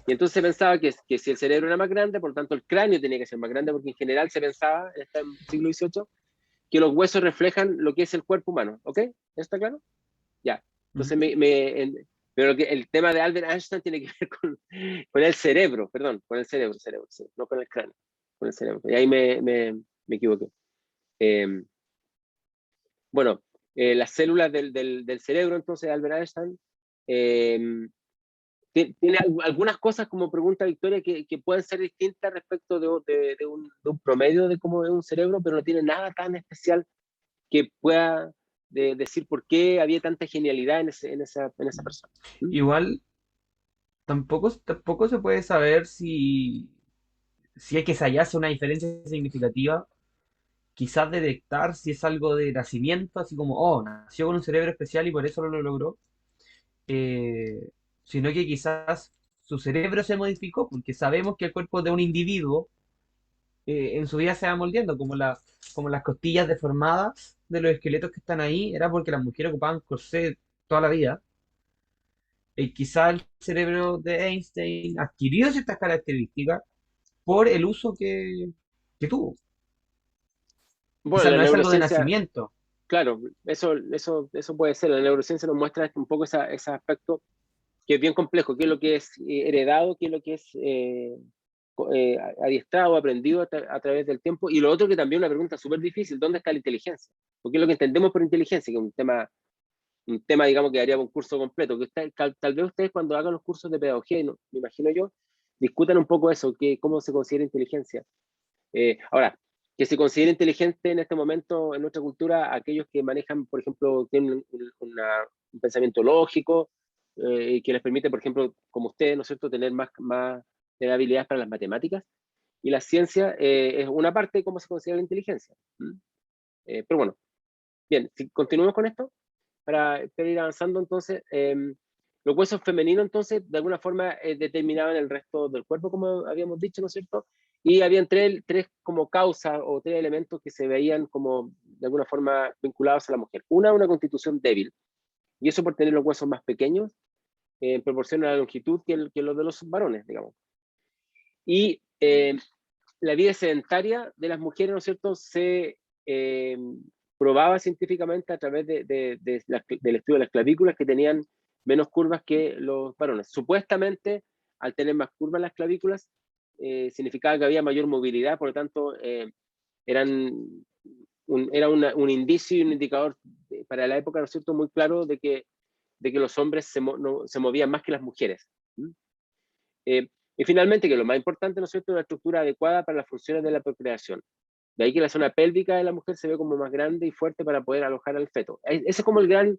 Y entonces se pensaba que si el cerebro era más grande, por lo tanto el cráneo tenía que ser más grande, porque en general se pensaba, en este siglo XVIII, que los huesos reflejan lo que es el cuerpo humano, ¿ok? ¿Está claro? Ya. ujú. Entonces, pero el tema de Albert Einstein tiene que ver con el cerebro, perdón, con el cerebro, sí, no con el cráneo, con el cerebro. Y ahí me equivoqué. Eh, bueno, las células del cerebro, entonces, de Albert Einstein, eh, tiene algunas cosas, como pregunta Victoria, que pueden ser distintas respecto de un promedio de cómo es un cerebro, pero no tiene nada tan especial que pueda decir por qué había tanta genialidad en esa persona. ¿Mm? Igual tampoco se puede saber si es que se hallase una diferencia significativa, quizás detectar si es algo de nacimiento, así como, oh, nació con un cerebro especial y por eso lo logró, eh, sino que quizás su cerebro se modificó, porque sabemos que el cuerpo de un individuo en su vida se va moldeando, como las costillas deformadas de los esqueletos que están ahí, era porque las mujeres ocupaban corset toda la vida. Quizá el cerebro de Einstein adquirió ciertas características por el uso que tuvo. Bueno, Quizás la no es algo de neurociencia, nacimiento. claro, eso puede ser. La neurociencia nos muestra un poco ese aspecto que es bien complejo, qué es lo que es heredado, qué es lo que es adiestrado, aprendido a través del tiempo. Y lo otro que también es una pregunta súper difícil, ¿dónde está la inteligencia? Porque es lo que entendemos por inteligencia, que es un tema digamos, que daría un curso completo. Que tal vez ustedes cuando hagan los cursos de pedagogía, y no, me imagino yo, discutan un poco eso, cómo se considera inteligencia. Ahora, que se considere inteligente en este momento en nuestra cultura aquellos que manejan, por ejemplo, tienen un pensamiento lógico y que les permite, por ejemplo, como ustedes, ¿no es cierto?, tener más habilidades para las matemáticas. Y la ciencia es una parte de cómo se considera la inteligencia. Pero bueno, bien, si continuamos con esto, para ir avanzando entonces, los huesos femeninos entonces de alguna forma determinaban el resto del cuerpo, como habíamos dicho, ¿no es cierto? Y habían tres como causas o tres elementos que se veían como de alguna forma vinculados a la mujer. Una constitución débil, y eso por tener los huesos más pequeños en proporción a la longitud que los de los varones, digamos. Y la vida sedentaria de las mujeres, ¿no es cierto?, se probaba científicamente a través del estudio de las clavículas, que tenían menos curvas que los varones. Supuestamente, al tener más curvas las clavículas, significaba que había mayor movilidad, por lo tanto, era un indicio y un indicador para la época, ¿no es cierto?, muy claro de que los hombres se movían más que las mujeres. Y finalmente, que lo más importante, ¿no es cierto?, una estructura adecuada para las funciones de la procreación. De ahí que la zona pélvica de la mujer se ve como más grande y fuerte para poder alojar al feto. Ese es como el gran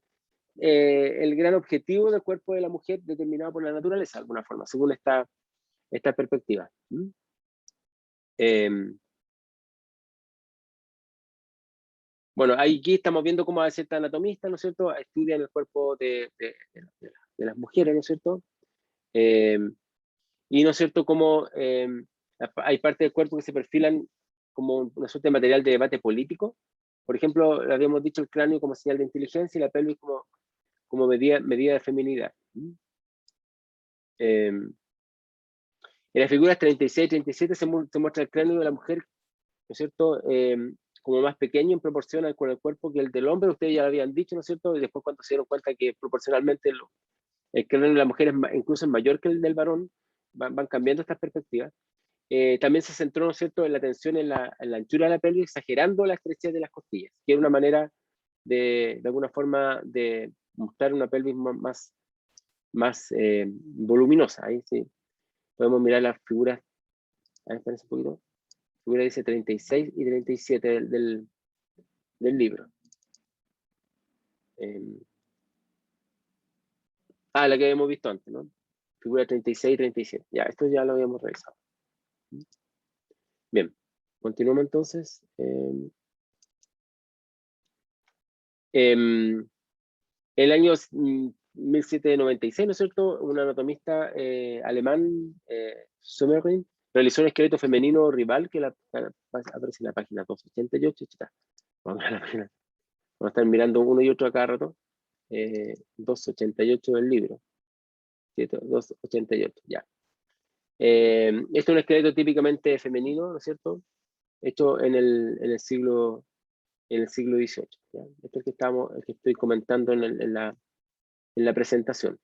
objetivo del cuerpo de la mujer determinado por la naturaleza, de alguna forma, según esta perspectiva. Bueno, aquí estamos viendo cómo a cierta anatomista, ¿no es cierto?, estudian el cuerpo de las mujeres, ¿no es cierto? Y, ¿no es cierto?, cómo hay partes del cuerpo que se perfilan como una suerte de material de debate político. Por ejemplo, habíamos dicho el cráneo como señal de inteligencia y la pelvis como medida de feminidad. En las figuras 36 y 37 se muestra el cráneo de la mujer, ¿no es cierto?, como más pequeño en proporción con el cuerpo que el del hombre. Ustedes ya lo habían dicho, ¿no es cierto?, y después cuando se dieron cuenta que proporcionalmente el cráneo de la mujer incluso es mayor que el del varón, van cambiando estas perspectivas. También se centró, ¿no es cierto?, en la tensión en la anchura de la pelvis, exagerando la estrechez de las costillas, que era una manera de alguna forma de mostrar una pelvis más voluminosa. Ahí sí podemos mirar las figuras. A ver, espérense un poquito. Figura dice 36 y 37 del libro. La que habíamos visto antes, ¿no? Figura 36 y 37. Ya, esto ya lo habíamos revisado. Bien, continuamos entonces. El año 1796, ¿no es cierto?, un anatomista alemán, Sommerring, realizó un esqueleto femenino rival que aparece en la página 288. Vamos a la página. Vamos a estar mirando uno y otro a cada rato. 288 del libro. 288, ya. Este es un esqueleto típicamente femenino, ¿no es cierto?, hecho en el siglo XVIII. ¿ya? Este es el que estoy comentando en la presentación.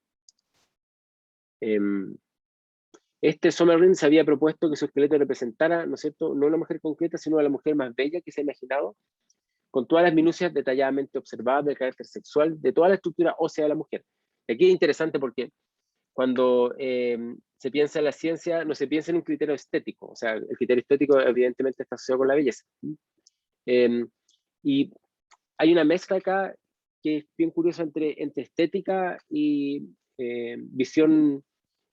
Este Sommerring se había propuesto que su esqueleto representara, ¿no es cierto?, no una mujer concreta, sino a la mujer más bella que se ha imaginado, con todas las minucias detalladamente observadas del carácter sexual de toda la estructura ósea de la mujer. Y aquí es interesante porque cuando se piensa en la ciencia, no se piensa en un criterio estético. O sea, el criterio estético evidentemente está asociado con la belleza. Y hay una mezcla acá que es bien curiosa entre estética y visión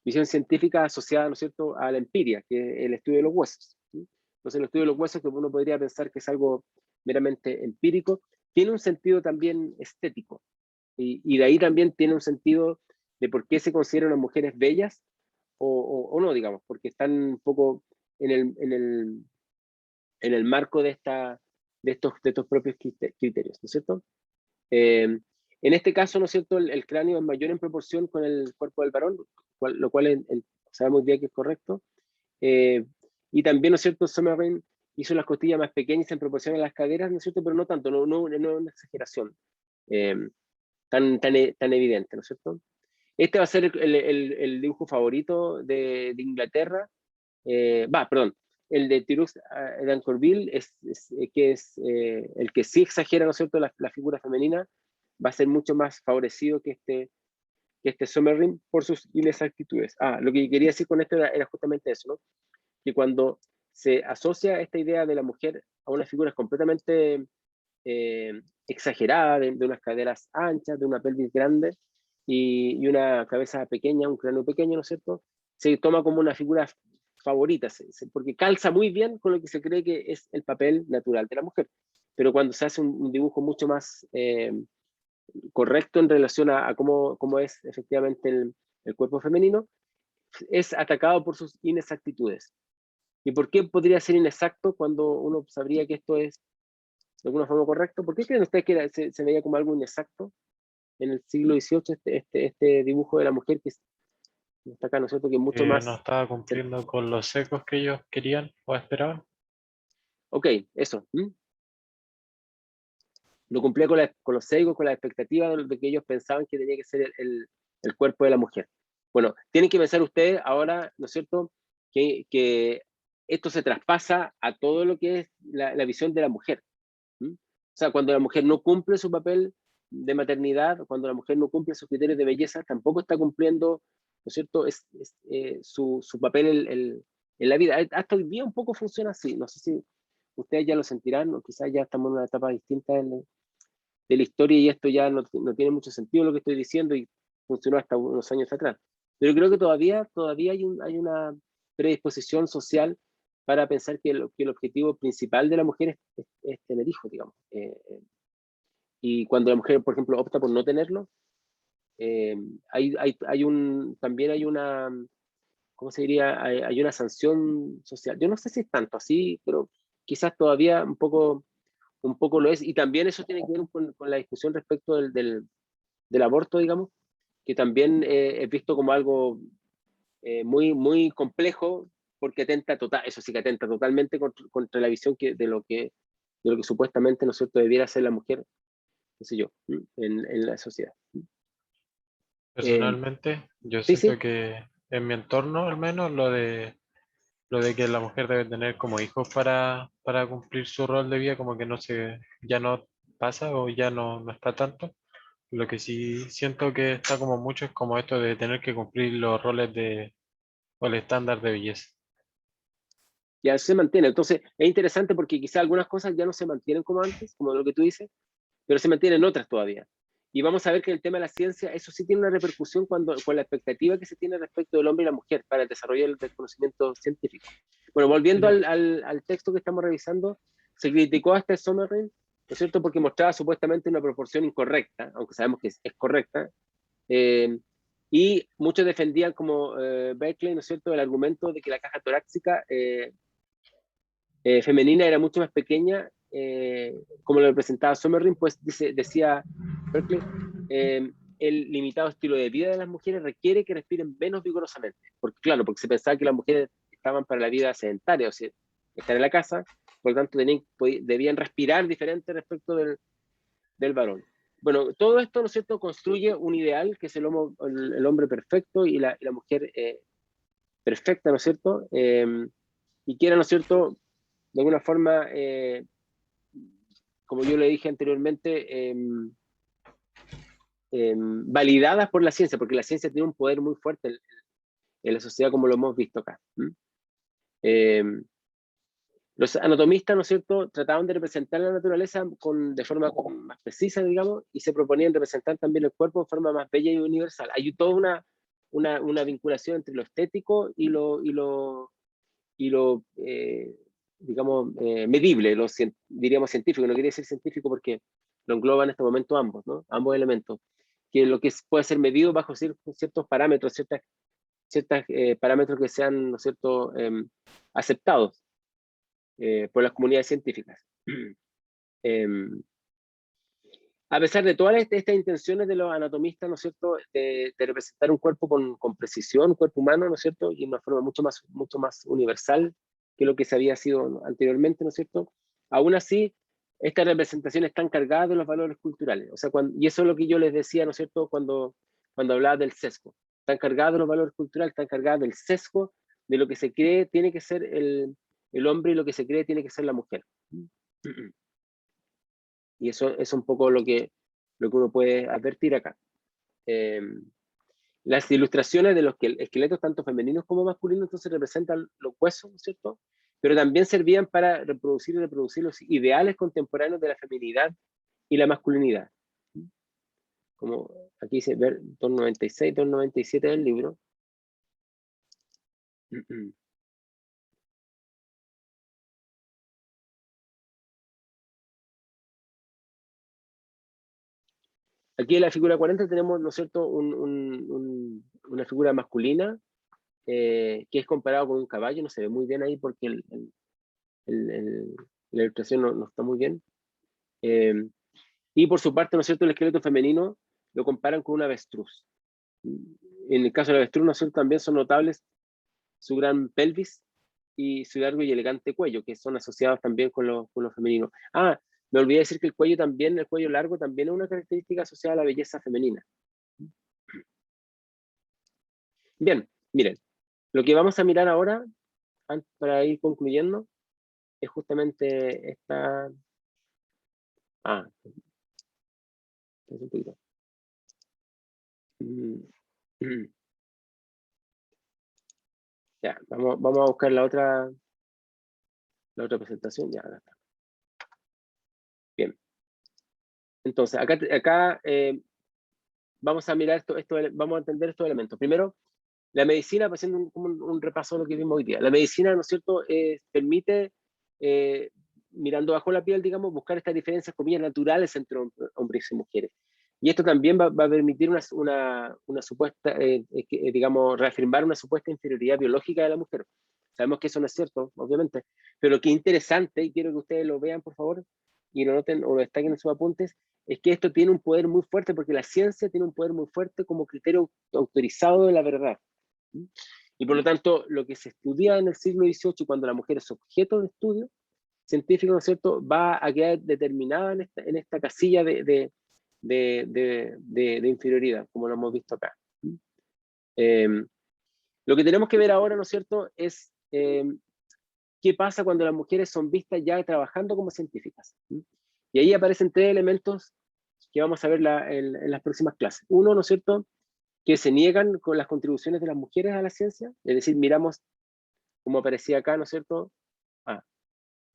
científica asociada, ¿no es cierto?, a la empiria, que es el estudio de los huesos. Entonces, el estudio de los huesos, que uno podría pensar que es algo meramente empírico, tiene un sentido también estético. Y de ahí también tiene un sentido de por qué se consideran las mujeres bellas o no, digamos, porque están un poco en el marco de estos propios criterios, ¿no es cierto? En este caso, ¿no es cierto?, el cráneo es mayor en proporción con el cuerpo del varón, lo cual sabemos bien que es correcto. Y también, ¿no es cierto?, Sommerring hizo las costillas más pequeñas en proporción a las caderas, ¿no es cierto?, pero no tanto, no una exageración tan evidente, ¿no es cierto? Este va a ser el dibujo favorito de Inglaterra. Perdón, el de Tirux d'Ancorville, que es el que sí exagera, ¿no es cierto?, la figura femenina, va a ser mucho más favorecido que que este Somerville por sus inexactitudes. Lo que quería decir con esto era justamente eso, ¿no? Que cuando se asocia esta idea de la mujer a unas figuras completamente exagerada, de unas caderas anchas, de una pelvis grande y una cabeza pequeña, un cráneo pequeño, ¿no es cierto? Se toma como una figura favorita, porque calza muy bien con lo que se cree que es el papel natural de la mujer. Pero cuando se hace un dibujo mucho más correcto en relación a cómo es efectivamente el cuerpo femenino, es atacado por sus inexactitudes. ¿Y por qué podría ser inexacto cuando uno sabría que esto es de alguna forma correcto? ¿Por qué creen ustedes que se veía como algo inexacto en el siglo XVIII este dibujo de la mujer que está acá, ¿no es cierto? Que es mucho más... no estaba cumpliendo con los secos que ellos querían o esperaban. Ok, eso. No cumplía con los sesgos, con las expectativas de que ellos pensaban que tenía que ser el cuerpo de la mujer. Bueno, tienen que pensar ustedes ahora, ¿no es cierto?, que esto se traspasa a todo lo que es la visión de la mujer. O sea, cuando la mujer no cumple su papel de maternidad, cuando la mujer no cumple sus criterios de belleza, tampoco está cumpliendo, ¿no es cierto?, su papel en la vida. Hasta hoy día un poco funciona así. No sé si ustedes ya lo sentirán, o quizás ya estamos en una etapa distinta de la historia y esto ya no tiene mucho sentido lo que estoy diciendo y funcionó hasta unos años atrás. Pero creo que todavía hay una predisposición social para pensar que el objetivo principal de la mujer es tener hijos, digamos. Y cuando la mujer, por ejemplo, opta por no tenerlo, también hay una, ¿cómo se diría? Hay una sanción social. Yo no sé si es tanto así, pero quizás todavía un poco lo es. Y también eso tiene que ver con la discusión respecto del aborto, digamos, que también es visto como algo muy complejo, porque eso sí que atenta totalmente contra la visión de lo que supuestamente, ¿no es cierto?, debiera ser la mujer, qué sé yo, en la sociedad. Personalmente, yo Sí, sí, siento que en mi entorno, al menos, lo de que la mujer debe tener como hijos para cumplir su rol de vida, como que ya no pasa o ya no está tanto. Lo que sí siento que está como mucho es como esto de tener que cumplir los roles o el estándar de belleza. ya se mantiene. Entonces, es interesante porque quizá algunas cosas ya no se mantienen como antes, como lo que tú dices, pero se mantienen otras todavía. Y vamos a ver que el tema de la ciencia, eso sí tiene una repercusión con la expectativa que se tiene respecto del hombre y la mujer para el desarrollo del conocimiento científico. Bueno, volviendo al texto que estamos revisando, se criticó a este Somerville, ¿no es cierto?, porque mostraba supuestamente una proporción incorrecta, aunque sabemos que es correcta, y muchos defendían como Berkeley, ¿no es cierto?, el argumento de que la caja torácica femenina era mucho más pequeña, como lo representaba Somerville, pues decía Berkeley, el limitado estilo de vida de las mujeres requiere que respiren menos vigorosamente, porque se pensaba que las mujeres estaban para la vida sedentaria, o sea, estar en la casa, por lo tanto debían respirar diferente respecto del varón. Bueno, todo esto, ¿no es cierto?, construye un ideal que es el hombre perfecto y la mujer perfecta, ¿no es cierto?, y que era, ¿no es cierto?, de alguna forma, como yo le dije anteriormente, validadas por la ciencia, porque la ciencia tiene un poder muy fuerte en la sociedad, como lo hemos visto acá. Los anatomistas, ¿no es cierto?, trataban de representar la naturaleza de forma más precisa, digamos, y se proponían representar también el cuerpo de forma más bella y universal. Hay toda una vinculación entre lo estético y lo digamos, medible, diríamos científico. No quería decir científico porque lo engloba en este momento ambos, ¿no? Ambos elementos. Que lo que puede ser medido bajo ciertos parámetros, ciertos parámetros que sean, ¿no es cierto?, aceptados por las comunidades científicas. A pesar de todas estas intenciones de los anatomistas, ¿no es cierto?, de representar un cuerpo con precisión, un cuerpo humano, ¿no es cierto?, y de una forma mucho más universal que lo que se había sido anteriormente, ¿no es cierto?, aún así, estas representaciones están cargadas de los valores culturales. O sea, y eso es lo que yo les decía, ¿no es cierto?, cuando hablaba del sesgo. Están cargadas de los valores culturales, están cargadas del sesgo de lo que se cree tiene que ser el hombre y lo que se cree tiene que ser la mujer. Y eso es un poco lo que uno puede advertir acá. Las ilustraciones de los esqueletos tanto femeninos como masculinos entonces representan los huesos, ¿no es cierto? Pero también servían para reproducir y reproducir los ideales contemporáneos de la feminidad y la masculinidad. Como aquí dice ver 296, 297 del libro. Aquí en la figura 40 tenemos, ¿no es cierto?, una figura masculina que es comparado con un caballo. No se ve muy bien ahí porque la ilustración no está muy bien. Y por su parte, ¿no es cierto?, el esqueleto femenino lo comparan con un avestruz. En el caso del avestruz, ¿no es cierto?, también son notables su gran pelvis y su largo y elegante cuello, que son asociados también con lo femenino. Ah, me olvidé decir que el cuello también, el cuello largo también es una característica asociada a la belleza femenina. Bien, miren, lo que vamos a mirar ahora, para ir concluyendo, es justamente esta... Ah, un poquito. Ya, vamos a buscar la otra presentación. Ya, acá está. Bien. Entonces, acá vamos a mirar vamos a entender estos elementos. Primero, la medicina, haciendo un repaso de lo que vimos hoy día. La medicina, ¿no es cierto?, permite, mirando bajo la piel, digamos, buscar estas diferencias, comillas, naturales entre hombres y mujeres. Y esto también va a permitir una supuesta, digamos, reafirmar una supuesta inferioridad biológica de la mujer. Sabemos que eso no es cierto, obviamente, pero lo que es interesante, y quiero que ustedes lo vean, por favor, y lo noten o lo destaquen en sus apuntes, es que esto tiene un poder muy fuerte, porque la ciencia tiene un poder muy fuerte como criterio autorizado de la verdad. Y por lo tanto, lo que se estudia en el siglo XVIII, cuando la mujer es objeto de estudio científico, ¿no es cierto?, va a quedar determinada en esta casilla de inferioridad, como lo hemos visto acá. Lo que tenemos que ver ahora, ¿no es cierto?, es qué pasa cuando las mujeres son vistas ya trabajando como científicas. Y ahí aparecen tres elementos que vamos a ver en las próximas clases. Uno, ¿no es cierto?, que se niegan con las contribuciones de las mujeres a la ciencia, es decir, miramos, como aparecía acá, ¿no es cierto?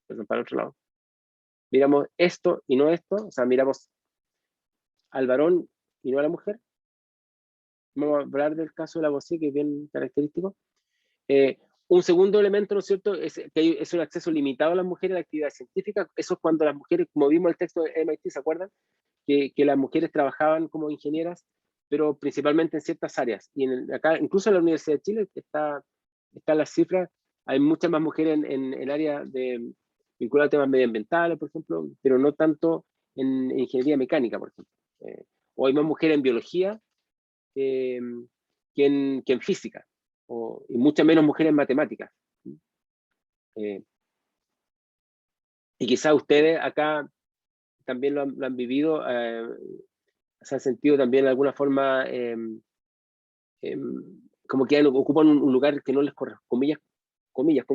Perdón, para el otro lado. Miramos esto y no esto, o sea, miramos al varón y no a la mujer. Vamos a hablar del caso de la Lavoisier, que es bien característico. Un segundo elemento, ¿no es cierto?, es que es un acceso limitado a las mujeres a la actividad científica. Eso es cuando las mujeres, como vimos el texto de MIT, ¿se acuerdan? Que las mujeres trabajaban como ingenieras, pero principalmente en ciertas áreas. Y acá, incluso en la Universidad de Chile, están las cifras, hay muchas más mujeres en el área vinculadas a temas medioambientales, por ejemplo, pero no tanto en ingeniería mecánica, por ejemplo. O hay más mujeres en biología que en física, y muchas menos mujeres en matemáticas. Y quizás ustedes acá también lo han vivido, se han sentido también de alguna forma como que ocupan un lugar que no les corresponde, comillas,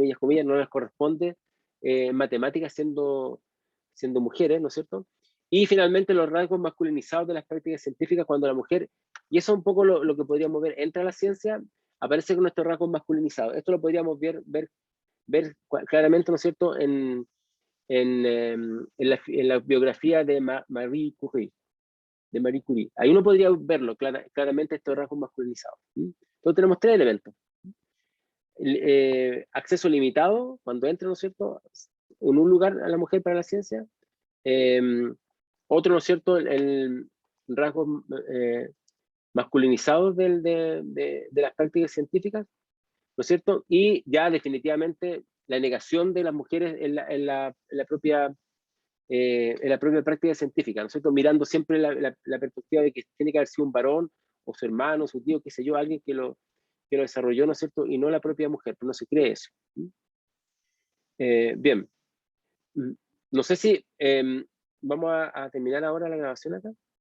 no les corresponde en matemáticas siendo mujeres, ¿no es cierto? Y finalmente los rasgos masculinizados de las prácticas científicas, cuando la mujer, y eso es un poco lo que podríamos ver, entra a la ciencia, aparece con nuestros rasgos masculinizados. Esto lo podríamos ver claramente, ¿no es cierto?, en la biografía de Marie Curie. Ahí uno podría verlo claramente, estos rasgos masculinizados. Entonces tenemos tres elementos. Acceso limitado, cuando entra, ¿no es cierto?, en un lugar a la mujer para la ciencia. Otro, ¿no es cierto?, el rasgos masculinizados de las prácticas científicas, ¿no es cierto? Y ya definitivamente la negación de las mujeres en la propia práctica científica, ¿no es cierto? Mirando siempre la perspectiva de que tiene que haber sido un varón, o su hermano, su tío, qué sé yo, alguien que lo desarrolló, ¿no es cierto? Y no la propia mujer, pero no se cree eso. Bien. No sé si vamos a terminar ahora la grabación acá.